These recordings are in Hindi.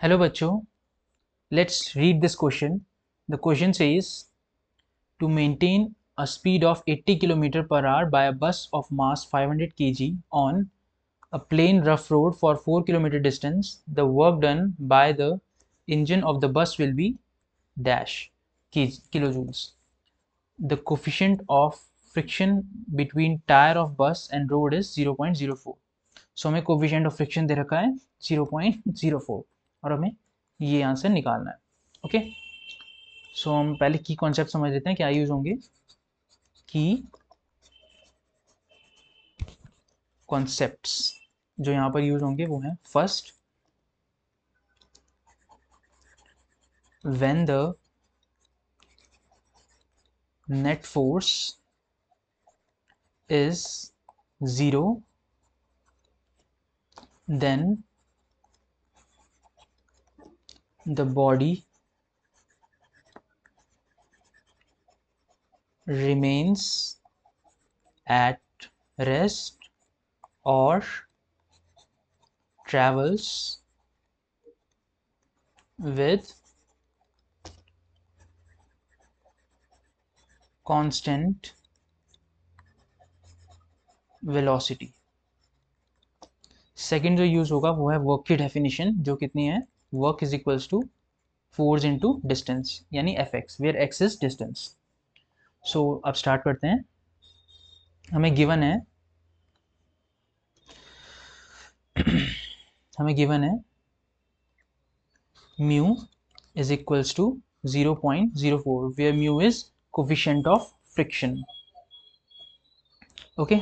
Hello bachcho, let's read this question. The question says to maintain a speed of 80 km per hour by a bus of mass 500 kg on a plain rough road for 4 km distance, the work done by the engine of the bus will be dash kilojoules. The coefficient of friction between tire of bus and road is 0.04. सो हमें कोफिशिएंट ऑफ फ्रिक्शन दे रखा है 0.04 और हमें ये आंसर निकालना है। ओके, सो हम पहले की कॉन्सेप्ट समझ लेते हैं क्या यूज होंगे। की कॉन्सेप्ट्स जो यहाँ पर यूज होंगे वो हैं, first, when the net force is 0 then the body remains at rest or travels with constant velocity। Second जो यूज होगा वो है वर्क की डेफिनेशन, जो कितनी है, work is equals to force into distance यानी F X, where X is distance. So अब स्टार्ट करते हैं। हमें गिवन है हमें गिवन है mu is equals to 0.04, where mu is coefficient of friction. Okay,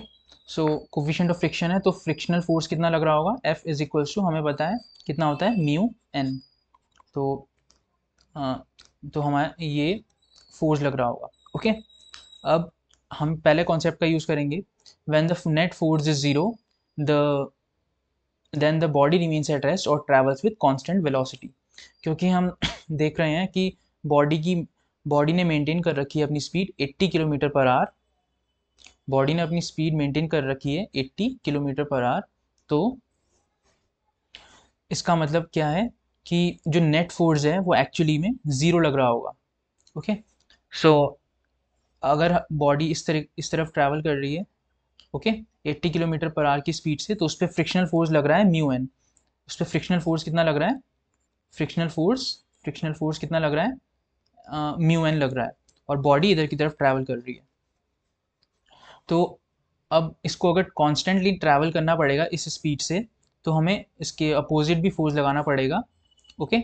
so coefficient of friction है तो फ्रिक्शनल फोर्स कितना लग रहा होगा, एफ इज इक्वल्स टू, हमें पता है कितना होता है, म्यू एन। तो हमारा ये फोर्स लग रहा होगा। ओके, अब हम पहले कॉन्सेप्ट का यूज करेंगे, when the net force is 0 then the body remains at rest और ट्रेवल्स विद कांस्टेंट वेलोसिटी। क्योंकि हम देख रहे हैं कि बॉडी ने मेंटेन कर रखी है अपनी speed 80 kilometre per hour, body ने अपनी स्पीड मेंटेन कर रखी है 80 किलोमीटर पर आवर। तो इसका मतलब क्या है कि जो नेट फोर्स है वो एक्चुअली में 0 लग रहा होगा। ओके, सो अगर बॉडी इस तरफ ट्रैवल कर रही है, ओके, 80 किलोमीटर पर आवर की स्पीड से, तो उस पर फ्रिक्शनल फोर्स लग रहा है म्यू एन। उस पर फ्रिक्शनल फोर्स कितना लग रहा है, फ्रिक्शनल फोर्स कितना लग रहा है, म्यू एन लग रहा है, और बॉडी इधर की तरफ ट्रैवल कर रही है। तो अब इसको अगर कॉन्स्टेंटली ट्रैवल करना पड़ेगा इस स्पीड से, तो हमें इसके अपोजिट भी फोर्स लगाना पड़ेगा। ओके,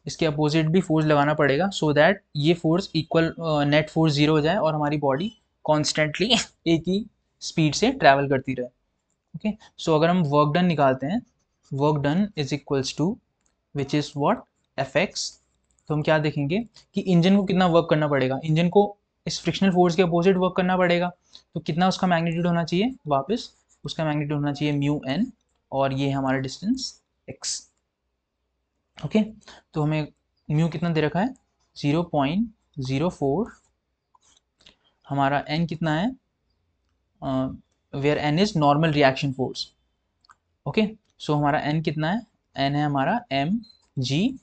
इसके अपोजिट भी फोर्स लगाना पड़ेगा सो दैट ये फोर्स इक्वल, नेट फोर्स 0 हो जाए और हमारी बॉडी कॉन्स्टेंटली एक ही स्पीड से ट्रैवल करती रहे। ओके, सो अगर हम वर्क डन निकालते हैं, work done is equals to which is what, F X. तो हम क्या देखेंगे कि इंजन को कितना वर्क करना पड़ेगा, इंजन को इस फ्रिक्शनल फोर्स के अपोजिट वर्क करना पड़ेगा। तो कितना उसका मैग्नीट्यूड होना चाहिए, वापस उसका मैग्नीट्यूड होना चाहिए म्यू एन, और ये हमारा डिस्टेंस एक्स। ओके, तो हमें म्यू कितना दे रखा है, 0.04, हमारा एन कितना है, where N is normal reaction force. Okay, so हमारा एन कितना है, एन है हमारा एम जी,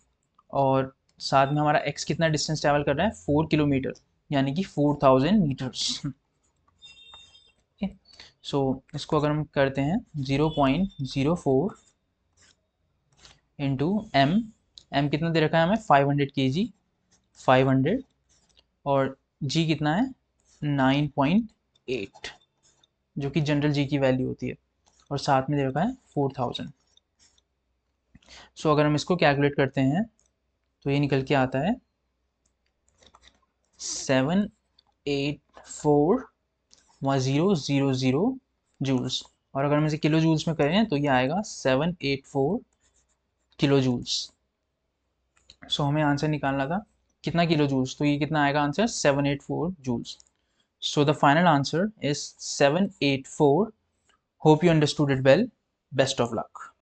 और साथ में हमारा एक्स कितना डिस्टेंस ट्रैवल कर रहा है, 4 किलोमीटर, यानी कि 4000 मीटर्स। ओके, सो इसको अगर हम करते हैं 0.04 इंटू एम, एम कितना दे रखा है हमें, 500 kg, 500, और जी कितना है 9.8, जो कि जनरल जी की वैल्यू होती है, और साथ में दे रखा है 4000। सो अगर हम इसको कैलकुलेट करते हैं तो ये निकल के आता है 784.000 जूल्स, और अगर हम इसे किलो जूल्स में करें तो ये आएगा 784 किलो जूल्स। सो हमें आंसर निकालना था कितना किलो जूल्स, तो ये कितना आएगा answer, 784 joules. So the final answer is 784। Hope you understood it well, best of luck.